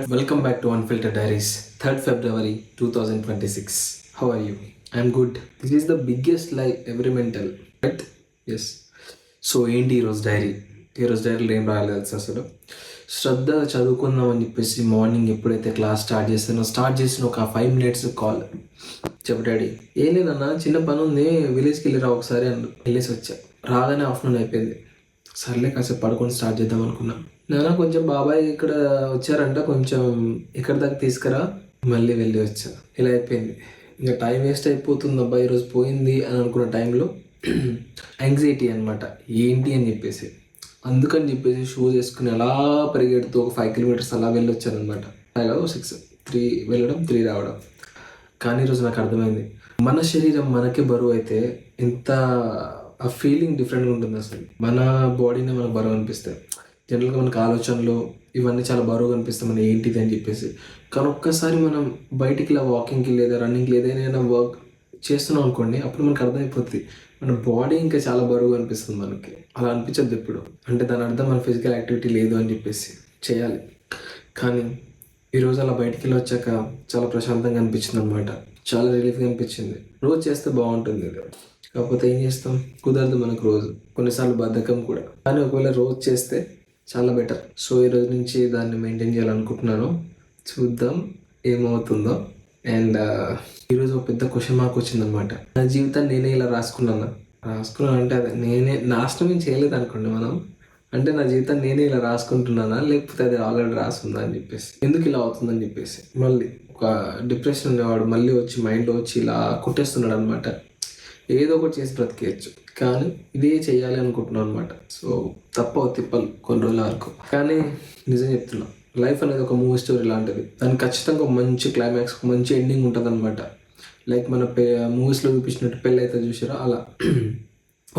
Welcome back to Unfiltered Diaries, 3rd February 2026. How are you? I'm good. This is the biggest lie every man tell, right? Yes. So ఏంటి ఈరోజు డైరీలో ఏం రాయలేదు తెలుసు అసలు. శ్రద్ధగా చదువుకుందామని చెప్పేసి మార్నింగ్ ఎప్పుడైతే క్లాస్ స్టార్ట్ చేసిన ఒక 5 minutes కాల్. చెప్పు డాడీ. ఏం లేదన్నా, చిన్న పని ఉంది, విలేజ్కి వెళ్ళిరా ఒకసారి అని వెళ్ళేసి వచ్చా. రాగానే ఆఫ్టర్నూన్ అయిపోయింది. సర్లే కాసేపు పడుకొని స్టార్ట్ చేద్దాం అనుకున్నా. నాన్న కొంచెం బాబాయ్ ఇక్కడ వచ్చారంట, కొంచెం ఇక్కడ దాకా తీసుకురా, మళ్ళీ వెళ్ళి వచ్చా. ఇలా అయిపోయింది. ఇంకా టైం వేస్ట్ అయిపోతుంది అబ్బా ఈరోజు పోయింది అని అనుకున్న టైంలో యాంగ్జైటీ అనమాట. ఏంటి అని చెప్పేసి అందుకని చెప్పేసి షూస్ వేసుకుని అలా పరిగెడుతూ ఒక 5 kilometers అలా వెళ్ళొచ్చాను అనమాట. 6 3 వెళ్ళడం 3 రావడం. కానీ ఈరోజు నాకు అర్థమైంది, మన శరీరం మనకే బరువు అయితే ఎంత ఆ ఫీలింగ్ డిఫరెంట్గా ఉంటుంది అసలు. మన బాడీనే మనకు బరువు అనిపిస్తాయి. జనరల్గా మనకు ఆలోచనలు ఇవన్నీ చాలా బరువుగా అనిపిస్తాయి, మన ఏంటిది అని చెప్పేసి. కానీ ఒక్కసారి మనం బయటికి ఇలా వాకింగ్కి లేదా రన్నింగ్కి లేదా ఏదైనా వర్క్ చేస్తున్నాం అనుకోండి, అప్పుడు మనకు అర్థమైపోతుంది మన బాడీ ఇంకా చాలా బరువుగా అనిపిస్తుంది మనకి. అలా అనిపించద్దు ఎప్పుడు. అంటే దాని అర్థం మన ఫిజికల్ యాక్టివిటీ లేదు అని చెప్పేసి చేయాలి. కానీ ఈరోజు అలా బయటికి వెళ్ళి వచ్చాక చాలా ప్రశాంతంగా అనిపించింది అనమాట. చాలా రిలీఫ్గా అనిపించింది. రోజు చేస్తే బాగుంటుంది, కాకపోతే ఏం చేస్తాం, కుదరదు మనకు రోజు. కొన్నిసార్లు బద్ధకం కూడా. కానీ ఒకవేళ రోజు చేస్తే చాలా బెటర్. సో ఈరోజు నుంచి దాన్ని మెయింటైన్ చేయాలనుకుంటున్నాను. చూద్దాం ఏమవుతుందో. అండ్ ఈరోజు ఒక పెద్ద క్వశ్చన్ మార్క్ వచ్చిందనమాట. నా జీవితాన్ని నేనే ఇలా రాసుకున్నాను అంటే అదే నేనే నాశనం చేయలేదు అనుకోండి మనం. అంటే నా జీవితాన్ని నేనే ఇలా రాసుకుంటున్నానా, లేకపోతే అది ఆల్రెడీ రాసుందా అని చెప్పేసి, ఎందుకు ఇలా అవుతుందని చెప్పేసి. మళ్ళీ ఒక డిప్రెషన్ ఉండేవాడు మళ్ళీ వచ్చి మైండ్లో వచ్చి ఇలా కుట్టేస్తున్నాడు అనమాట. ఏదో ఒకటి చేసి బ్రతికేయచ్చు, కానీ ఇదే చేయాలి అనుకుంటున్నాను అనమాట. సో తప్పవు తిప్పలు కొన్ని రోజుల వరకు. కానీ నిజం చెప్తున్నా, లైఫ్ అనేది ఒక మూవీ స్టోరీ లాంటిది. దానికి ఖచ్చితంగా ఒక మంచి క్లైమాక్స్, ఒక మంచి ఎండింగ్ ఉంటుంది అనమాట. లైక్ మన మూవీస్లో చూపించినట్టు పెళ్ళి అయితే చూసారా అలా.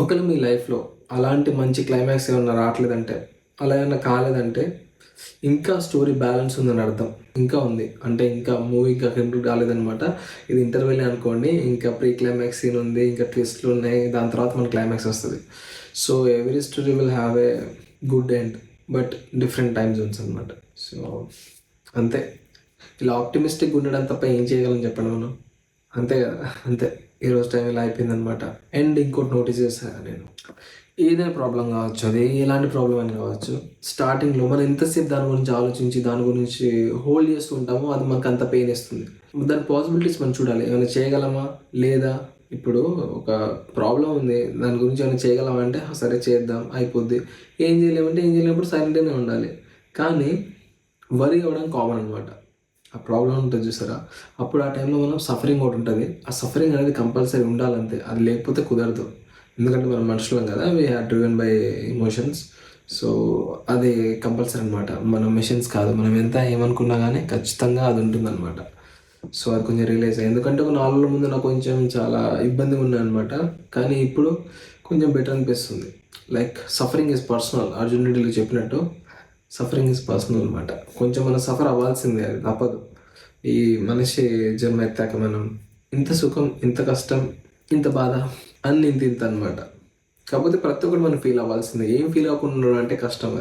ఒకవేళ మీ లైఫ్లో అలాంటి మంచి క్లైమాక్స్ ఏమన్నా రావట్లేదంటే, అలా ఏమన్నా కాలేదంటే ఇంకా స్టోరీ బ్యాలెన్స్ ఉందని అర్థం. ఇంకా ఉంది అంటే ఇంకా మూవీ ఇంకా కంప్లీట్ కాలేదనమాట. ఇది ఇంటర్వెల్ అనుకోండి. ఇంకా ప్రీ క్లైమాక్స్ సీన్ ఉంది, ఇంకా ట్విస్ట్లు ఉన్నాయి, దాని తర్వాత మన క్లైమాక్స్ వస్తుంది. So every story will have a good end, but different time Jones అనమాట. సో అంతే. ఇలా ఆప్టిమిస్టిక్ ఉండడం తప్ప ఏం చేయగలని చెప్పండి మనం. అంతే కదా, అంతే. ఈరోజు టైం ఇలా అయిపోయిందనమాట. అండ్ ఇంకోటి నోటీస్ చేశాను నేను, ఏదైనా ప్రాబ్లం కావచ్చు, అది ఎలాంటి ప్రాబ్లం అని కావచ్చు, స్టార్టింగ్లో మనం ఎంతసేపు దాని గురించి ఆలోచించి దాని గురించి హోల్డ్ చేస్తూ ఉంటామో అది మనకు అంత పెయిన్ ఇస్తుంది. దాని పాసిబిలిటీస్ మనం చూడాలి. ఏమైనా చేయగలమా లేదా. ఇప్పుడు ఒక ప్రాబ్లం ఉంది, దాని గురించి ఏమైనా చేయగలమా అంటే సరే చేద్దాం అయిపోద్ది. ఏం చేయలేమంటే ఏం చేయలేనప్పుడు సైలెంట్గానే ఉండాలి. కానీ వరి అవ్వడం కామన్ అనమాట. ఆ ప్రాబ్లం ఉంటుంది చూసారా, అప్పుడు ఆ టైంలో మనం సఫరింగ్ ఒకటి ఉంటుంది. ఆ సఫరింగ్ అనేది కంపల్సరీ ఉండాలంతే, అది లేకపోతే కుదరదు. ఎందుకంటే మనం మనుషులం కదా, we have driven by emotions. So అది కంపల్సరీ అనమాట. మనం మెషిన్స్ కాదు. మనం ఎంత ఏమనుకున్నా కానీ ఖచ్చితంగా అది ఉంటుందన్నమాట. సో అది కొంచెం రియలైజ్ అయ్యి, ఎందుకంటే ఒక 4 రోజుల ముందు నాకు కొంచెం చాలా ఇబ్బందిగా ఉన్నాయి అనమాట. కానీ ఇప్పుడు కొంచెం బెటర్ అనిపిస్తుంది. Like suffering is personal. Arjun రెడ్డిలో చెప్పినట్టు సఫరింగ్ ఈజ్ పర్సనల్ అనమాట. కొంచెం మనం సఫర్ అవ్వాల్సిందే, అది తప్పదు. ఈ మనిషి జన్మ ఎత్తాక మనం ఇంత సుఖం, ఇంత కష్టం, ఇంత బాధ అన్ని ఇంత అనమాట. కాకపోతే ప్రతి ఒక్కటి మనం ఫీల్ అవ్వాల్సిందే. ఏం ఫీల్ అవ్వకుండా ఉండడం అంటే కష్టం.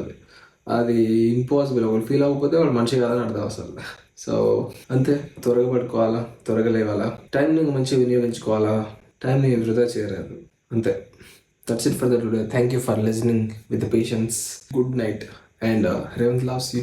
అది ఇంపాసిబుల్. ఒకటి ఫీల్ అవ్వకపోతే వాడు మనిషి కాదని అర్థం అసలు. సో అంతే. త్వరగా పడుకోవాలా, త్వరగా లేవాలా, టైంని మంచిగా వినియోగించుకోవాలా, టైంని వృధా చేయరాదు. అంతే. That's it for the today. Thank you for listening with the patience. Good night. And Revanth loves you.